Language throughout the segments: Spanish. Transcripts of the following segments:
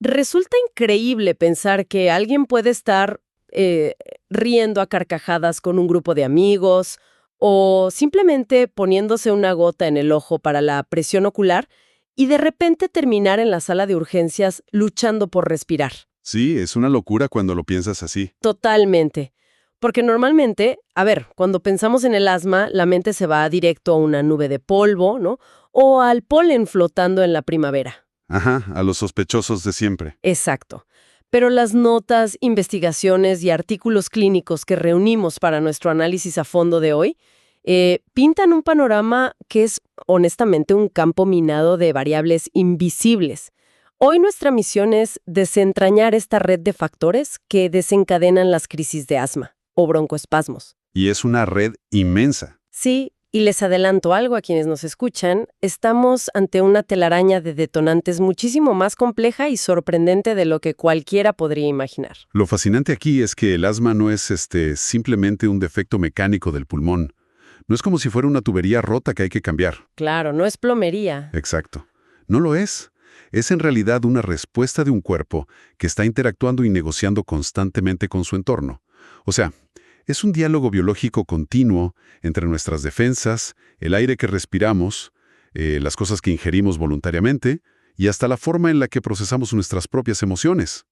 Resulta increíble pensar que alguien puede estar riendo a carcajadas con un grupo de amigos o simplemente poniéndose una gota en el ojo para la presión ocular y de repente terminar en la sala de urgencias luchando por respirar. Sí, es una locura cuando lo piensas así. Totalmente. Porque normalmente, a ver, cuando pensamos en el asma, la mente se va directo a una nube de polvo, ¿no? O al polen flotando en la primavera. Ajá, a los sospechosos de siempre. Exacto. Pero las notas, investigaciones y artículos clínicos que reunimos para nuestro análisis a fondo de hoy pintan un panorama que es honestamente un campo minado de variables invisibles. Hoy nuestra misión es desentrañar esta red de factores que desencadenan las crisis de asma o broncoespasmos. Y es una red inmensa. Sí, y les adelanto algo a quienes nos escuchan, estamos ante una telaraña de detonantes muchísimo más compleja y sorprendente de lo que cualquiera podría imaginar. Lo fascinante aquí es que el asma no es simplemente un defecto mecánico del pulmón. No es como si fuera una tubería rota que hay que cambiar. Claro, no es plomería. Exacto. No lo es. Es en realidad una respuesta de un cuerpo que está interactuando y negociando constantemente con su entorno. O sea, es un diálogo biológico continuo entre nuestras defensas, el aire que respiramos, las cosas que ingerimos voluntariamente y hasta la forma en la que procesamos nuestras propias emociones.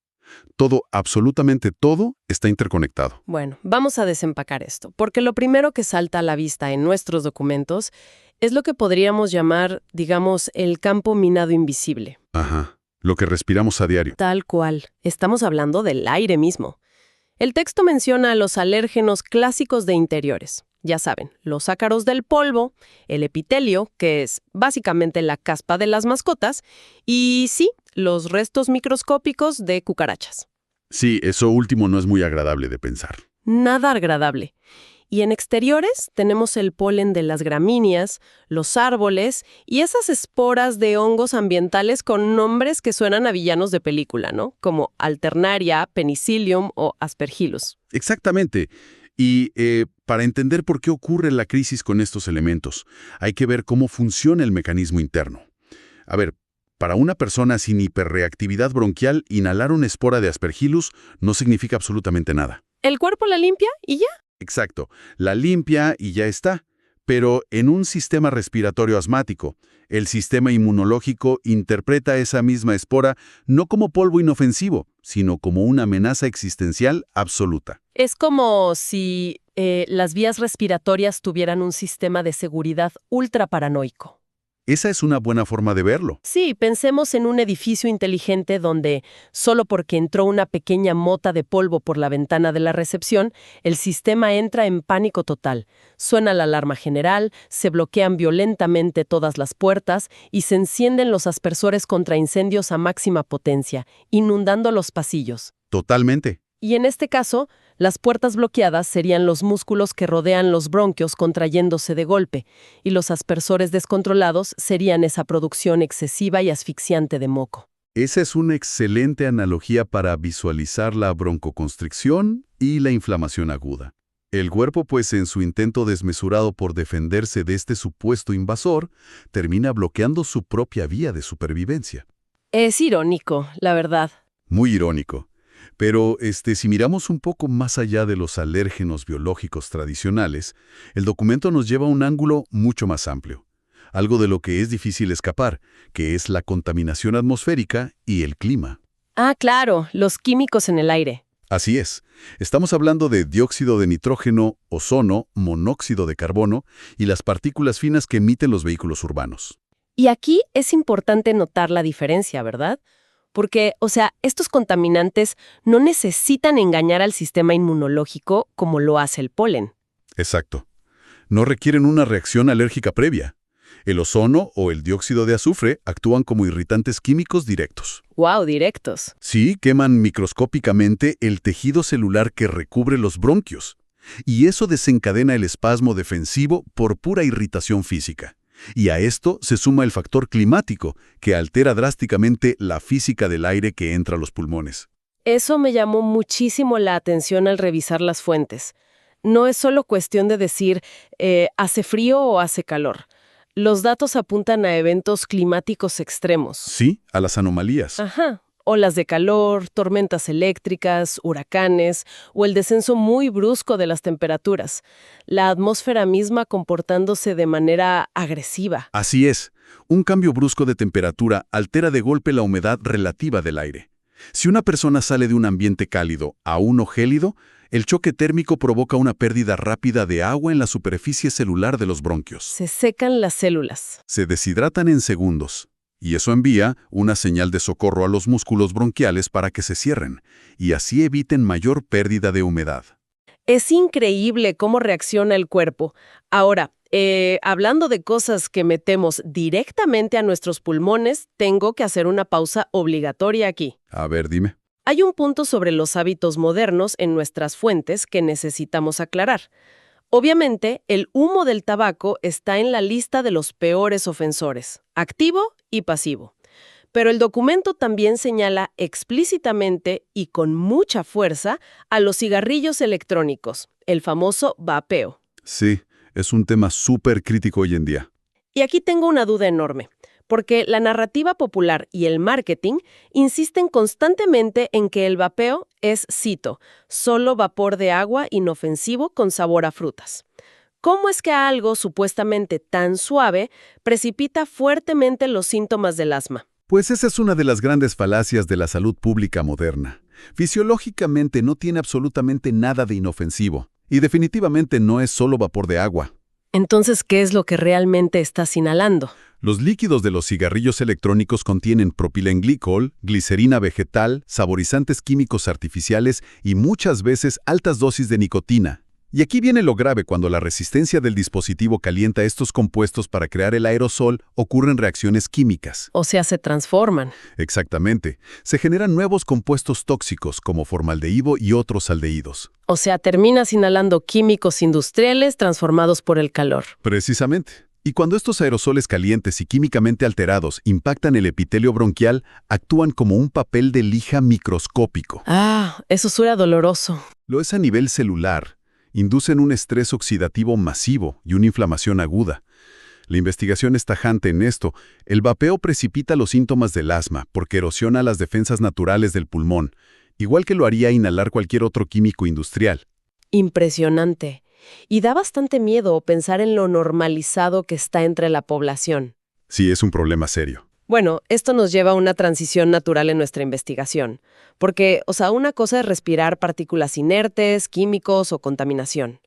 Todo, absolutamente todo, está interconectado. Bueno, vamos a desempacar esto, porque lo primero que salta a la vista en nuestros documentos es lo que podríamos llamar, digamos, el campo minado invisible. Ajá. Lo que respiramos a diario. Tal cual. Estamos hablando del aire mismo. El texto menciona los alérgenos clásicos de interiores. Ya saben, los ácaros del polvo, el epitelio, que es básicamente la caspa de las mascotas, y sí, los restos microscópicos de cucarachas. Sí, eso último no es muy agradable de pensar. Nada agradable. Y en exteriores tenemos el polen de las gramíneas, los árboles y esas esporas de hongos ambientales con nombres que suenan a villanos de película, ¿no? Como Alternaria, Penicillium o Aspergillus. Exactamente. Y para entender por qué ocurre la crisis con estos elementos, hay que ver cómo funciona el mecanismo interno. A ver, para una persona sin hiperreactividad bronquial, inhalar una espora de Aspergillus no significa absolutamente nada. El cuerpo la limpia y ya. Exacto, la limpia y ya está. Pero en un sistema respiratorio asmático, el sistema inmunológico interpreta esa misma espora no como polvo inofensivo, sino como una amenaza existencial absoluta. Es como si las vías respiratorias tuvieran un sistema de seguridad ultra paranoico. Esa es una buena forma de verlo. Sí, pensemos en un edificio inteligente donde, solo porque entró una pequeña mota de polvo por la ventana de la recepción, el sistema entra en pánico total. Suena la alarma general, se bloquean violentamente todas las puertas y se encienden los aspersores contra incendios a máxima potencia, inundando los pasillos. Totalmente. Y en este caso, las puertas bloqueadas serían los músculos que rodean los bronquios contrayéndose de golpe, y los aspersores descontrolados serían esa producción excesiva y asfixiante de moco. Esa es una excelente analogía para visualizar la broncoconstricción y la inflamación aguda. El cuerpo, pues, en su intento desmesurado por defenderse de este supuesto invasor, termina bloqueando su propia vía de supervivencia. Es irónico, la verdad. Muy irónico. Pero si miramos un poco más allá de los alérgenos biológicos tradicionales, el documento nos lleva a un ángulo mucho más amplio. Algo de lo que es difícil escapar, que es la contaminación atmosférica y el clima. Ah, claro, los químicos en el aire. Así es. Estamos hablando de dióxido de nitrógeno, ozono, monóxido de carbono y las partículas finas que emiten los vehículos urbanos. Y aquí es importante notar la diferencia, ¿verdad? Porque, estos contaminantes no necesitan engañar al sistema inmunológico como lo hace el polen. Exacto. No requieren una reacción alérgica previa. El ozono o el dióxido de azufre actúan como irritantes químicos directos. ¡Wow! Directos. Sí, queman microscópicamente el tejido celular que recubre los bronquios. Y eso desencadena el espasmo defensivo por pura irritación física. Y a esto se suma el factor climático, que altera drásticamente la física del aire que entra a los pulmones. Eso me llamó muchísimo la atención al revisar las fuentes. No es solo cuestión de decir, hace frío o hace calor. Los datos apuntan a eventos climáticos extremos. Sí, a las anomalías. Ajá. olas de calor, tormentas eléctricas, huracanes o el descenso muy brusco de las temperaturas. La atmósfera misma comportándose de manera agresiva. Así es, un cambio brusco de temperatura altera de golpe la humedad relativa del aire. Si una persona sale de un ambiente cálido a uno gélido, el choque térmico provoca una pérdida rápida de agua en la superficie celular de los bronquios. Se secan las células. Se deshidratan en segundos, y eso envía una señal de socorro a los músculos bronquiales para que se cierren, y así eviten mayor pérdida de humedad. Es increíble cómo reacciona el cuerpo. Ahora, hablando de cosas que metemos directamente a nuestros pulmones, tengo que hacer una pausa obligatoria aquí. A ver, dime. Hay un punto sobre los hábitos modernos en nuestras fuentes que necesitamos aclarar. Obviamente, el humo del tabaco está en la lista de los peores ofensores, activo y pasivo. Pero el documento también señala explícitamente y con mucha fuerza a los cigarrillos electrónicos, el famoso vapeo. Sí, es un tema súper crítico hoy en día. Y aquí tengo una duda enorme, porque la narrativa popular y el marketing insisten constantemente en que el vapeo es, cito, solo vapor de agua inofensivo con sabor a frutas. ¿Cómo es que algo supuestamente tan suave precipita fuertemente los síntomas del asma? Pues esa es una de las grandes falacias de la salud pública moderna. Fisiológicamente no tiene absolutamente nada de inofensivo, y definitivamente no es solo vapor de agua. Entonces, ¿qué es lo que realmente estás inhalando? Los líquidos de los cigarrillos electrónicos contienen propilenglicol, glicerina vegetal, saborizantes químicos artificiales y muchas veces altas dosis de nicotina. Y aquí viene lo grave: cuando la resistencia del dispositivo calienta estos compuestos para crear el aerosol, ocurren reacciones químicas. O sea, se transforman. Exactamente. Se generan nuevos compuestos tóxicos como formaldehído y otros aldehídos. O sea, terminas inhalando químicos industriales transformados por el calor. Precisamente. Y cuando estos aerosoles calientes y químicamente alterados impactan el epitelio bronquial, actúan como un papel de lija microscópico. Ah, eso suena doloroso. Lo es a nivel celular. Inducen un estrés oxidativo masivo y una inflamación aguda. La investigación es tajante en esto. El vapeo precipita los síntomas del asma porque erosiona las defensas naturales del pulmón, igual que lo haría inhalar cualquier otro químico industrial. Impresionante. Y da bastante miedo pensar en lo normalizado que está entre la población. Sí, es un problema serio. Bueno, esto nos lleva a una transición natural en nuestra investigación. Porque, una cosa es respirar partículas inertes, químicos o contaminación.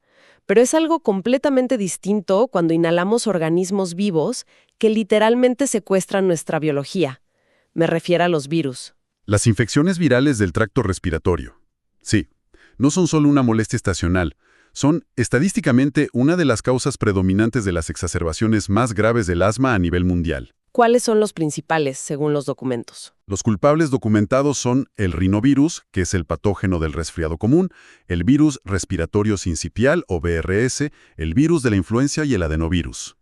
Pero es algo completamente distinto cuando inhalamos organismos vivos que literalmente secuestran nuestra biología. Me refiero a los virus. Las infecciones virales del tracto respiratorio. Sí, no son solo una molestia estacional. Son, estadísticamente, una de las causas predominantes de las exacerbaciones más graves del asma a nivel mundial. ¿Cuáles son los principales, según los documentos? Los culpables documentados son el rinovirus, que es el patógeno del resfriado común, el virus respiratorio sincipial o VRS, el virus de la influenza y el adenovirus.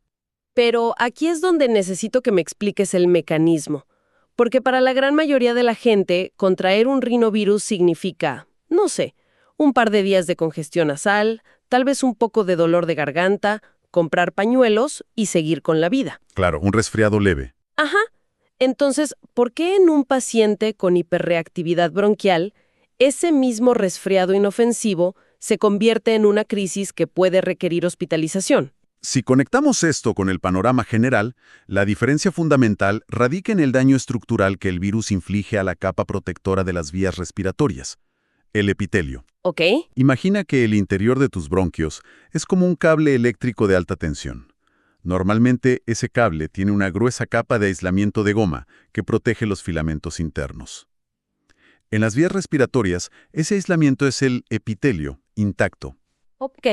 Pero aquí es donde necesito que me expliques el mecanismo. Porque para la gran mayoría de la gente, contraer un rinovirus significa, no sé, un par de días de congestión nasal, tal vez un poco de dolor de garganta, comprar pañuelos y seguir con la vida. Claro, un resfriado leve. Ajá. Entonces, ¿por qué en un paciente con hiperreactividad bronquial, ese mismo resfriado inofensivo se convierte en una crisis que puede requerir hospitalización? Si conectamos esto con el panorama general, la diferencia fundamental radica en el daño estructural que el virus inflige a la capa protectora de las vías respiratorias, el epitelio. ¿Ok? Imagina que el interior de tus bronquios es como un cable eléctrico de alta tensión. Normalmente, ese cable tiene una gruesa capa de aislamiento de goma que protege los filamentos internos. En las vías respiratorias, ese aislamiento es el epitelio intacto. Ok.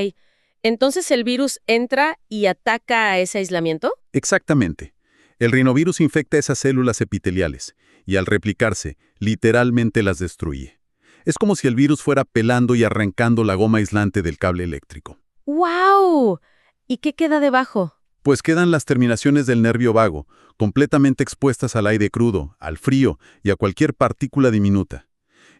Entonces, ¿el virus entra y ataca a ese aislamiento? Exactamente. El rinovirus infecta esas células epiteliales y al replicarse, literalmente las destruye. Es como si el virus fuera pelando y arrancando la goma aislante del cable eléctrico. ¡Wow! ¿Y qué queda debajo? Pues quedan las terminaciones del nervio vago, completamente expuestas al aire crudo, al frío y a cualquier partícula diminuta.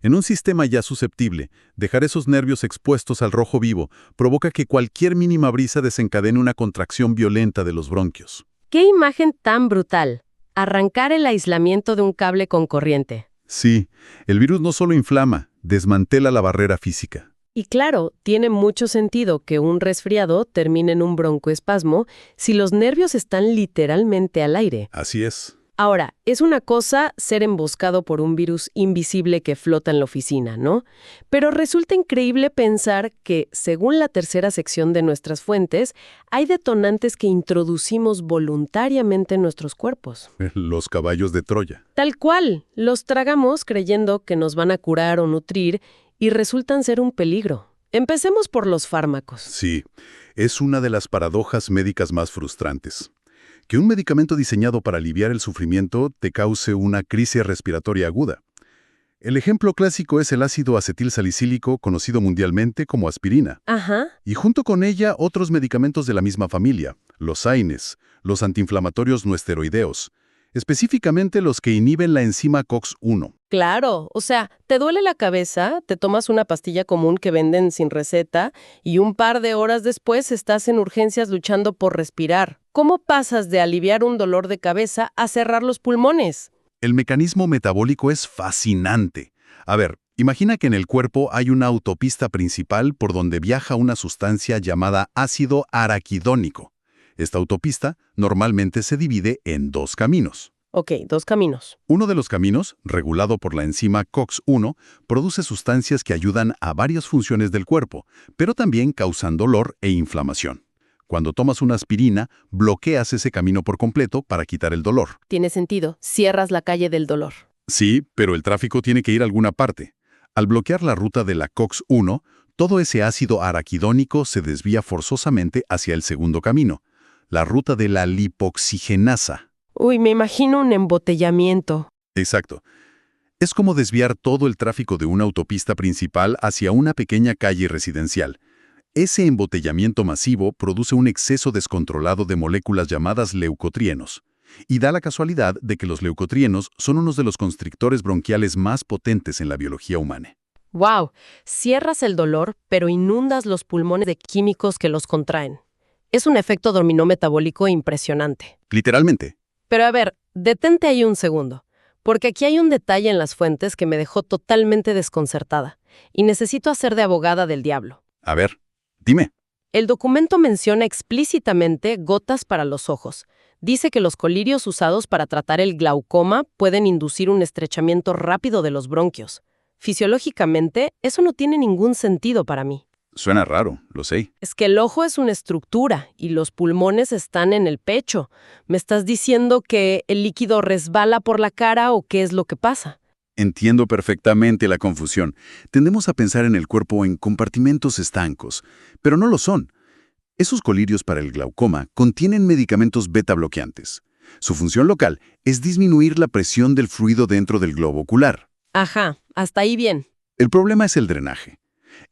En un sistema ya susceptible, dejar esos nervios expuestos al rojo vivo provoca que cualquier mínima brisa desencadene una contracción violenta de los bronquios. ¡Qué imagen tan brutal! Arrancar el aislamiento de un cable con corriente. Sí, el virus no solo inflama, desmantela la barrera física. Y claro, tiene mucho sentido que un resfriado termine en un broncoespasmo si los nervios están literalmente al aire. Así es. Ahora, es una cosa ser emboscado por un virus invisible que flota en la oficina, ¿no? Pero resulta increíble pensar que, según la tercera sección de nuestras fuentes, hay detonantes que introducimos voluntariamente en nuestros cuerpos. Los caballos de Troya. Tal cual, los tragamos creyendo que nos van a curar o nutrir y resultan ser un peligro. Empecemos por los fármacos. Sí, es una de las paradojas médicas más frustrantes. Que un medicamento diseñado para aliviar el sufrimiento te cause una crisis respiratoria aguda. El ejemplo clásico es el ácido acetilsalicílico, conocido mundialmente como aspirina. Ajá. Y junto con ella otros medicamentos de la misma familia, los AINES, los antiinflamatorios no esteroideos, específicamente los que inhiben la enzima COX-1. Claro, o sea, te duele la cabeza, te tomas una pastilla común que venden sin receta y un par de horas después estás en urgencias luchando por respirar. ¿Cómo pasas de aliviar un dolor de cabeza a cerrar los pulmones? El mecanismo metabólico es fascinante. A ver, imagina que en el cuerpo hay una autopista principal por donde viaja una sustancia llamada ácido araquidónico. Esta autopista normalmente se divide en dos caminos. Ok, dos caminos. Uno de los caminos, regulado por la enzima COX-1, produce sustancias que ayudan a varias funciones del cuerpo, pero también causan dolor e inflamación. Cuando tomas una aspirina, bloqueas ese camino por completo para quitar el dolor. Tiene sentido, cierras la calle del dolor. Sí, pero el tráfico tiene que ir a alguna parte. Al bloquear la ruta de la COX-1, todo ese ácido araquidónico se desvía forzosamente hacia el segundo camino, la ruta de la lipoxigenasa. Uy, me imagino un embotellamiento. Exacto. Es como desviar todo el tráfico de una autopista principal hacia una pequeña calle residencial. Ese embotellamiento masivo produce un exceso descontrolado de moléculas llamadas leucotrienos. Y da la casualidad de que los leucotrienos son unos de los constrictores bronquiales más potentes en la biología humana. ¡Wow! Cierras el dolor, pero inundas los pulmones de químicos que los contraen. Es un efecto dominó metabólico impresionante. Literalmente. Pero a ver, detente ahí un segundo, porque aquí hay un detalle en las fuentes que me dejó totalmente desconcertada, y necesito hacer de abogada del diablo. A ver, dime. El documento menciona explícitamente gotas para los ojos. Dice que los colirios usados para tratar el glaucoma pueden inducir un estrechamiento rápido de los bronquios. Fisiológicamente, eso no tiene ningún sentido para mí. Suena raro, lo sé. Es que el ojo es una estructura y los pulmones están en el pecho. ¿Me estás diciendo que el líquido resbala por la cara o qué es lo que pasa? Entiendo perfectamente la confusión. Tendemos a pensar en el cuerpo en compartimentos estancos, pero no lo son. Esos colirios para el glaucoma contienen medicamentos beta bloqueantes. Su función local es disminuir la presión del fluido dentro del globo ocular. Ajá, hasta ahí bien. El problema es el drenaje.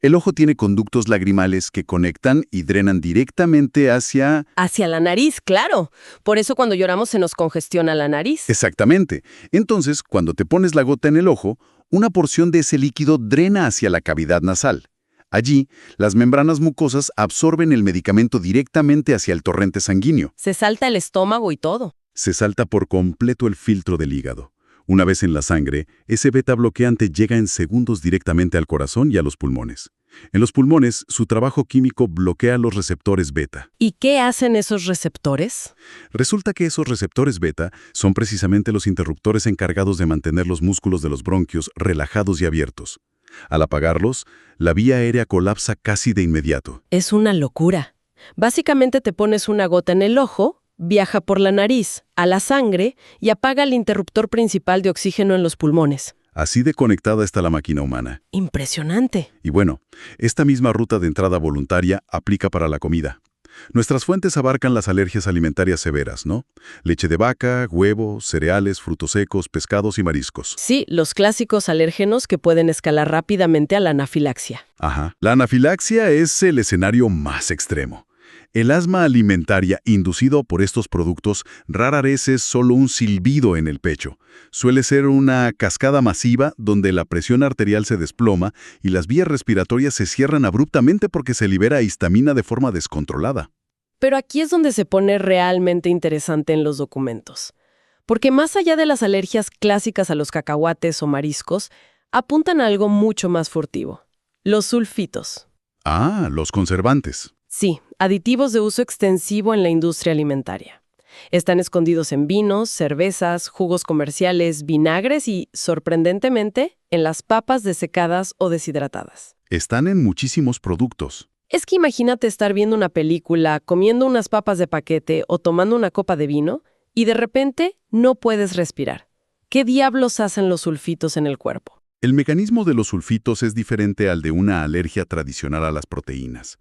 El ojo tiene conductos lagrimales que conectan y drenan directamente hacia... Hacia la nariz, claro. Por eso cuando lloramos se nos congestiona la nariz. Exactamente. Entonces, cuando te pones la gota en el ojo, una porción de ese líquido drena hacia la cavidad nasal. Allí, las membranas mucosas absorben el medicamento directamente hacia el torrente sanguíneo. Se salta el estómago y todo. Se salta por completo el filtro del hígado. Una vez en la sangre, ese beta bloqueante llega en segundos directamente al corazón y a los pulmones. En los pulmones, su trabajo químico bloquea los receptores beta. ¿Y qué hacen esos receptores? Resulta que esos receptores beta son precisamente los interruptores encargados de mantener los músculos de los bronquios relajados y abiertos. Al apagarlos, la vía aérea colapsa casi de inmediato. Es una locura. Básicamente te pones una gota en el ojo, viaja por la nariz, a la sangre y apaga el interruptor principal de oxígeno en los pulmones. Así de conectada está la máquina humana. Impresionante. Y bueno, esta misma ruta de entrada voluntaria aplica para la comida. Nuestras fuentes abarcan las alergias alimentarias severas, ¿no? Leche de vaca, huevos, cereales, frutos secos, pescados y mariscos. Sí, los clásicos alérgenos que pueden escalar rápidamente a la anafilaxia. Ajá. La anafilaxia es el escenario más extremo. El asma alimentaria inducido por estos productos rara vez es solo un silbido en el pecho. Suele ser una cascada masiva donde la presión arterial se desploma y las vías respiratorias se cierran abruptamente porque se libera histamina de forma descontrolada. Pero aquí es donde se pone realmente interesante en los documentos. Porque más allá de las alergias clásicas a los cacahuates o mariscos, apuntan a algo mucho más furtivo. Los sulfitos. Ah, los conservantes. Sí, aditivos de uso extensivo en la industria alimentaria. Están escondidos en vinos, cervezas, jugos comerciales, vinagres y, sorprendentemente, en las papas desecadas o deshidratadas. Están en muchísimos productos. Es que imagínate estar viendo una película, comiendo unas papas de paquete o tomando una copa de vino y de repente no puedes respirar. ¿Qué diablos hacen los sulfitos en el cuerpo? El mecanismo de los sulfitos es diferente al de una alergia tradicional a las proteínas.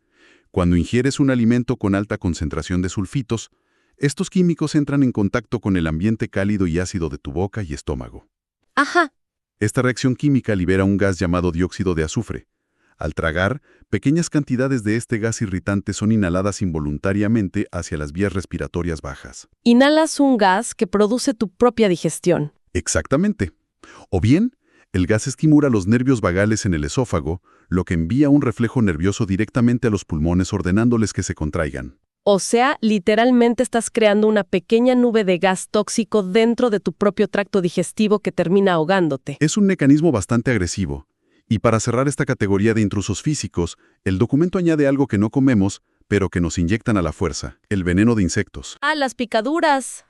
Cuando ingieres un alimento con alta concentración de sulfitos, estos químicos entran en contacto con el ambiente cálido y ácido de tu boca y estómago. Ajá. Esta reacción química libera un gas llamado dióxido de azufre. Al tragar, pequeñas cantidades de este gas irritante son inhaladas involuntariamente hacia las vías respiratorias bajas. Inhalas un gas que produce tu propia digestión. Exactamente. O bien, el gas estimula los nervios vagales en el esófago, lo que envía un reflejo nervioso directamente a los pulmones ordenándoles que se contraigan. O sea, literalmente estás creando una pequeña nube de gas tóxico dentro de tu propio tracto digestivo que termina ahogándote. Es un mecanismo bastante agresivo. Y para cerrar esta categoría de intrusos físicos, el documento añade algo que no comemos, pero que nos inyectan a la fuerza: el veneno de insectos. ¡Ah, las picaduras!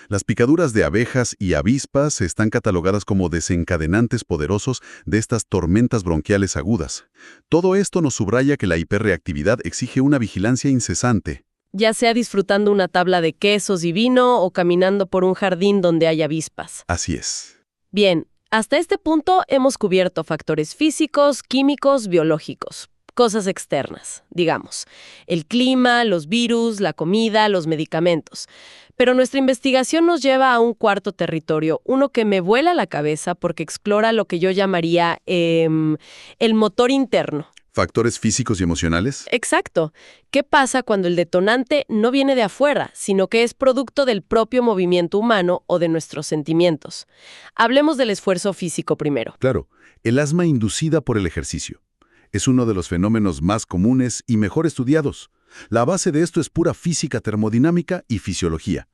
Las picaduras de abejas y avispas están catalogadas como desencadenantes poderosos de estas tormentas bronquiales agudas. Todo esto nos subraya que la hiperreactividad exige una vigilancia incesante. Ya sea disfrutando una tabla de quesos y vino o caminando por un jardín donde hay avispas. Así es. Bien, hasta este punto hemos cubierto factores físicos, químicos, biológicos. Cosas externas, digamos. El clima, los virus, la comida, los medicamentos. Pero nuestra investigación nos lleva a un cuarto territorio, uno que me vuela la cabeza porque explora lo que yo llamaría el motor interno. ¿Factores físicos y emocionales? Exacto. ¿Qué pasa cuando el detonante no viene de afuera, sino que es producto del propio movimiento humano o de nuestros sentimientos? Hablemos del esfuerzo físico primero. Claro, el asma inducida por el ejercicio. Es uno de los fenómenos más comunes y mejor estudiados. La base de esto es pura física termodinámica y fisiología.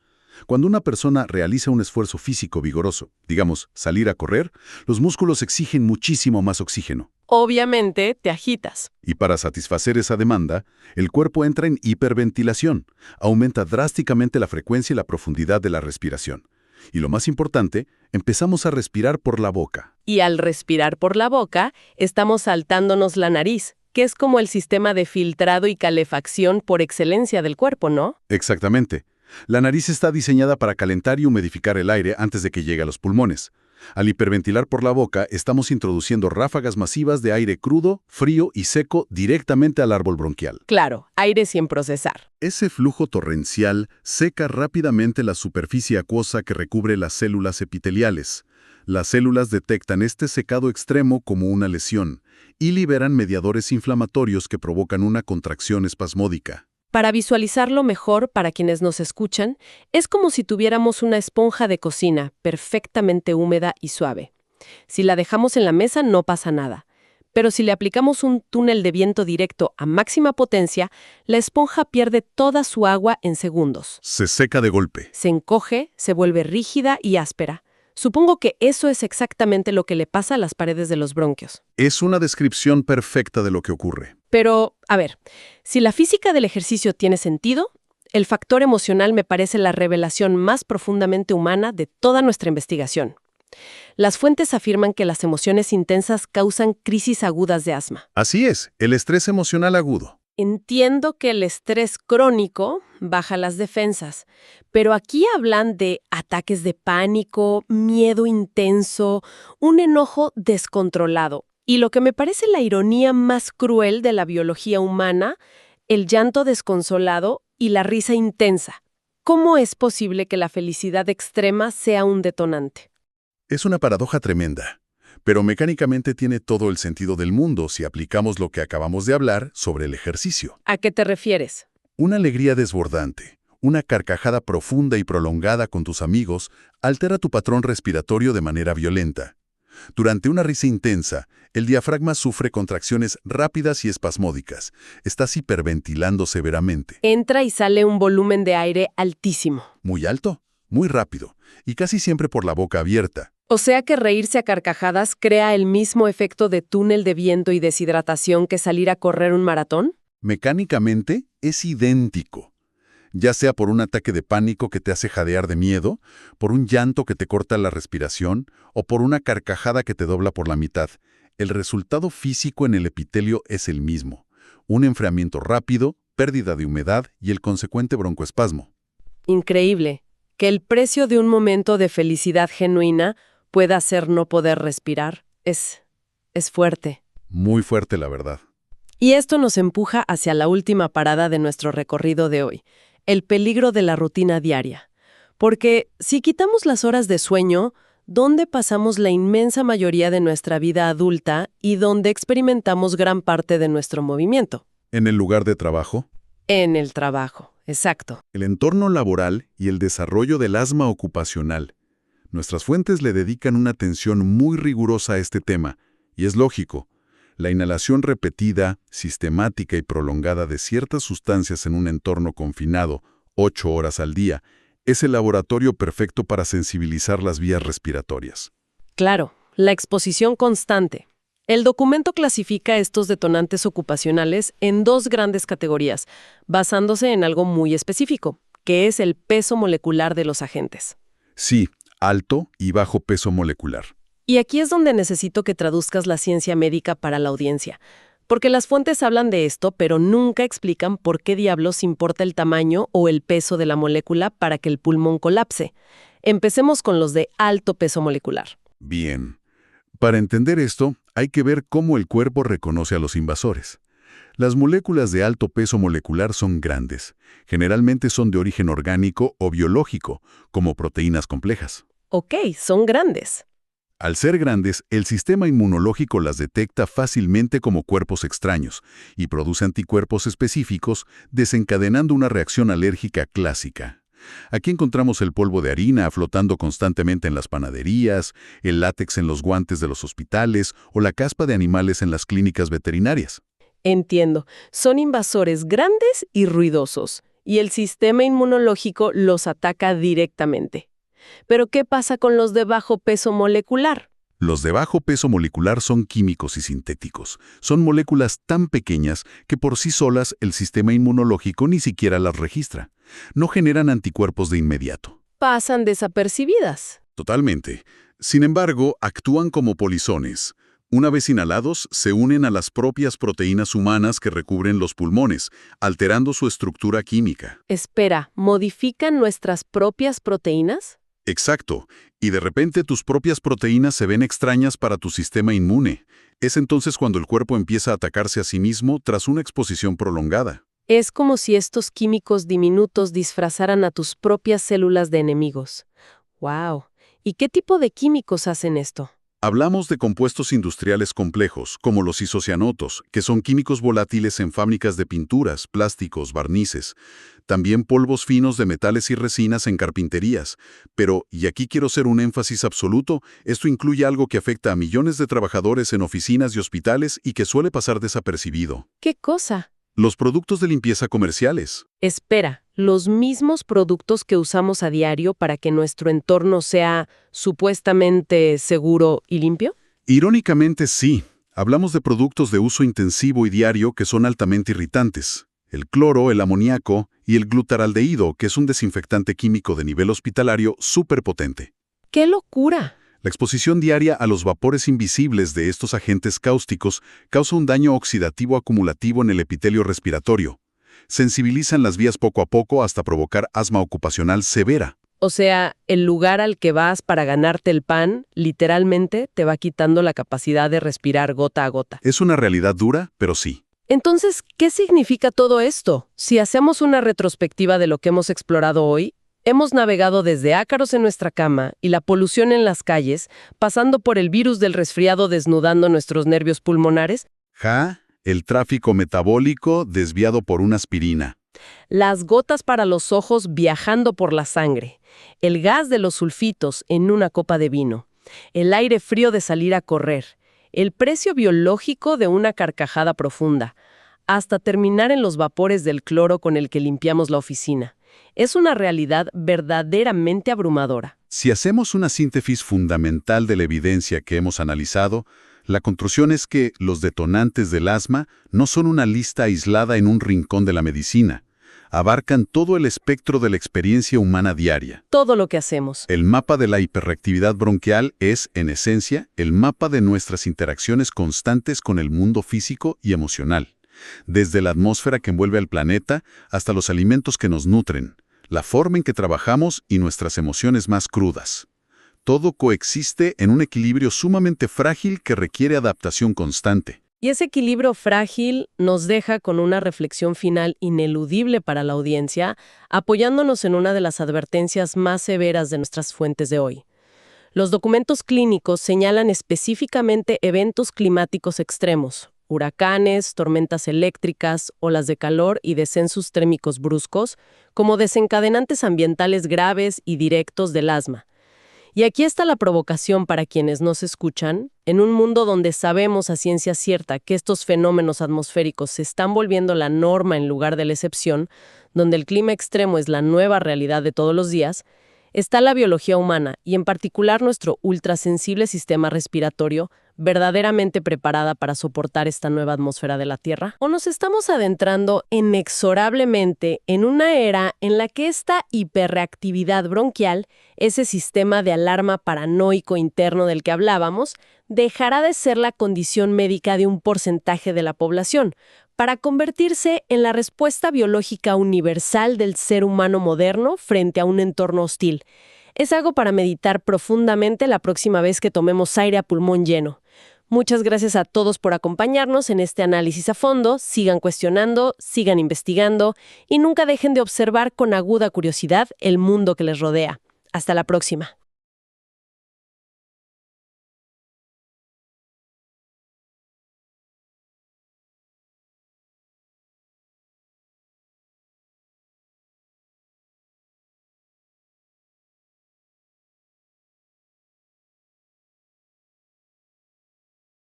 Cuando una persona realiza un esfuerzo físico vigoroso, digamos, salir a correr, los músculos exigen muchísimo más oxígeno. Obviamente, te agitas. Y para satisfacer esa demanda, el cuerpo entra en hiperventilación. Aumenta drásticamente la frecuencia y la profundidad de la respiración. Y lo más importante, empezamos a respirar por la boca. Y al respirar por la boca, estamos saltándonos la nariz, que es como el sistema de filtrado y calefacción por excelencia del cuerpo, ¿no? Exactamente. La nariz está diseñada para calentar y humidificar el aire antes de que llegue a los pulmones. Al hiperventilar por la boca, estamos introduciendo ráfagas masivas de aire crudo, frío y seco directamente al árbol bronquial. Claro, aire sin procesar. Ese flujo torrencial seca rápidamente la superficie acuosa que recubre las células epiteliales. Las células detectan este secado extremo como una lesión y liberan mediadores inflamatorios que provocan una contracción espasmódica. Para visualizarlo mejor para quienes nos escuchan, es como si tuviéramos una esponja de cocina perfectamente húmeda y suave. Si la dejamos en la mesa no pasa nada, pero si le aplicamos un túnel de viento directo a máxima potencia, la esponja pierde toda su agua en segundos. Se seca de golpe. Se encoge, se vuelve rígida y áspera. Supongo que eso es exactamente lo que le pasa a las paredes de los bronquios. Es una descripción perfecta de lo que ocurre. Pero, a ver, si la física del ejercicio tiene sentido, el factor emocional me parece la revelación más profundamente humana de toda nuestra investigación. Las fuentes afirman que las emociones intensas causan crisis agudas de asma. Así es, el estrés emocional agudo. Entiendo que el estrés crónico baja las defensas, pero aquí hablan de ataques de pánico, miedo intenso, un enojo descontrolado. Y lo que me parece la ironía más cruel de la biología humana, el llanto desconsolado y la risa intensa. ¿Cómo es posible que la felicidad extrema sea un detonante? Es una paradoja tremenda, pero mecánicamente tiene todo el sentido del mundo si aplicamos lo que acabamos de hablar sobre el ejercicio. ¿A qué te refieres? Una alegría desbordante, una carcajada profunda y prolongada con tus amigos altera tu patrón respiratorio de manera violenta. Durante una risa intensa, el diafragma sufre contracciones rápidas y espasmódicas. Estás hiperventilando severamente. Entra y sale un volumen de aire altísimo. Muy alto, muy rápido, y casi siempre por la boca abierta. O sea que reírse a carcajadas crea el mismo efecto de túnel de viento y deshidratación que salir a correr un maratón. Mecánicamente es idéntico, ya sea por un ataque de pánico que te hace jadear de miedo, por un llanto que te corta la respiración o por una carcajada que te dobla por la mitad. El resultado físico en el epitelio es el mismo: un enfriamiento rápido, pérdida de humedad y el consecuente broncoespasmo. Increíble. Que el precio de un momento de felicidad genuina pueda ser no poder respirar. Es fuerte. Muy fuerte, la verdad. Y esto nos empuja hacia la última parada de nuestro recorrido de hoy, el peligro de la rutina diaria. Porque si quitamos las horas de sueño, ¿dónde pasamos la inmensa mayoría de nuestra vida adulta y dónde experimentamos gran parte de nuestro movimiento? En el lugar de trabajo, En el trabajo, exacto. el entorno laboral y el desarrollo del asma ocupacional. Nuestras fuentes le dedican una atención muy rigurosa a este tema, y es lógico. La inhalación repetida, sistemática y prolongada de ciertas sustancias en un entorno confinado, 8 horas al día, es el laboratorio perfecto para sensibilizar las vías respiratorias. Claro, la exposición constante. El documento clasifica estos detonantes ocupacionales en dos grandes categorías, basándose en algo muy específico, que es el peso molecular de los agentes. Sí, alto y bajo peso molecular. Y aquí es donde necesito que traduzcas la ciencia médica para la audiencia, porque las fuentes hablan de esto, pero nunca explican por qué diablos importa el tamaño o el peso de la molécula para que el pulmón colapse. Empecemos con los de alto peso molecular. Bien. Para entender esto, hay que ver cómo el cuerpo reconoce a los invasores. Las moléculas de alto peso molecular son grandes. Generalmente son de origen orgánico o biológico, como proteínas complejas. Ok, son grandes. Al ser grandes, el sistema inmunológico las detecta fácilmente como cuerpos extraños y produce anticuerpos específicos, desencadenando una reacción alérgica clásica. Aquí encontramos el polvo de harina flotando constantemente en las panaderías, el látex en los guantes de los hospitales o la caspa de animales en las clínicas veterinarias. Entiendo. Son invasores grandes y ruidosos, y el sistema inmunológico los ataca directamente. Pero ¿qué pasa con los de bajo peso molecular? Los de bajo peso molecular son químicos y sintéticos. Son moléculas tan pequeñas que por sí solas el sistema inmunológico ni siquiera las registra. No generan anticuerpos de inmediato. Pasan desapercibidas. Totalmente. Sin embargo, actúan como polizones. Una vez inhalados, se unen a las propias proteínas humanas que recubren los pulmones, alterando su estructura química. Espera, ¿modifican nuestras propias proteínas? Exacto. Y de repente tus propias proteínas se ven extrañas para tu sistema inmune. Es entonces cuando el cuerpo empieza a atacarse a sí mismo tras una exposición prolongada. Es como si estos químicos diminutos disfrazaran a tus propias células de enemigos. ¡Wow! ¿Y qué tipo de químicos hacen esto? Hablamos de compuestos industriales complejos, como los isocianotos, que son químicos volátiles en fábricas de pinturas, plásticos, barnices. También polvos finos de metales y resinas en carpinterías. Pero, y aquí quiero hacer un énfasis absoluto, esto incluye algo que afecta a millones de trabajadores en oficinas y hospitales y que suele pasar desapercibido. ¿Qué cosa? Los productos de limpieza comerciales. Espera, ¿los mismos productos que usamos a diario para que nuestro entorno sea supuestamente seguro y limpio? Irónicamente, sí. Hablamos de productos de uso intensivo y diario que son altamente irritantes. El cloro, el amoníaco y el glutaraldehído, que es un desinfectante químico de nivel hospitalario súper potente. ¡Qué locura! La exposición diaria a los vapores invisibles de estos agentes cáusticos causa un daño oxidativo acumulativo en el epitelio respiratorio. Sensibilizan las vías poco a poco hasta provocar asma ocupacional severa. O sea, el lugar al que vas para ganarte el pan, literalmente te va quitando la capacidad de respirar gota a gota. Es una realidad dura, pero sí. Entonces, ¿qué significa todo esto? Si hacemos una retrospectiva de lo que hemos explorado hoy, hemos navegado desde ácaros en nuestra cama y la polución en las calles, pasando por el virus del resfriado desnudando nuestros nervios pulmonares. El tráfico metabólico desviado por una aspirina. Las gotas para los ojos viajando por la sangre. El gas de los sulfitos en una copa de vino. El aire frío de salir a correr. El precio biológico de una carcajada profunda. Hasta terminar en los vapores del cloro con el que limpiamos la oficina. Es una realidad verdaderamente abrumadora. Si hacemos una síntesis fundamental de la evidencia que hemos analizado, la conclusión es que los detonantes del asma no son una lista aislada en un rincón de la medicina. Abarcan todo el espectro de la experiencia humana diaria. Todo lo que hacemos. El mapa de la hiperreactividad bronquial es, en esencia, el mapa de nuestras interacciones constantes con el mundo físico y emocional. Desde la atmósfera que envuelve al planeta hasta los alimentos que nos nutren, la forma en que trabajamos y nuestras emociones más crudas. Todo coexiste en un equilibrio sumamente frágil que requiere adaptación constante. Y ese equilibrio frágil nos deja con una reflexión final ineludible para la audiencia, apoyándonos en una de las advertencias más severas de nuestras fuentes de hoy. Los documentos clínicos señalan específicamente eventos climáticos extremos, huracanes, tormentas eléctricas, olas de calor y descensos térmicos bruscos, como desencadenantes ambientales graves y directos del asma. Y aquí está la provocación para quienes nos escuchan. En un mundo donde sabemos a ciencia cierta que estos fenómenos atmosféricos se están volviendo la norma en lugar de la excepción, donde el clima extremo es la nueva realidad de todos los días, está la biología humana y en particular nuestro ultrasensible sistema respiratorio verdaderamente preparada para soportar esta nueva atmósfera de la Tierra? ¿O nos estamos adentrando inexorablemente en una era en la que esta hiperreactividad bronquial, ese sistema de alarma paranoico interno del que hablábamos, dejará de ser la condición médica de un porcentaje de la población, para convertirse en la respuesta biológica universal del ser humano moderno frente a un entorno hostil? Es algo para meditar profundamente la próxima vez que tomemos aire a pulmón lleno. Muchas gracias a todos por acompañarnos en este análisis a fondo. Sigan cuestionando, sigan investigando y nunca dejen de observar con aguda curiosidad el mundo que les rodea. Hasta la próxima.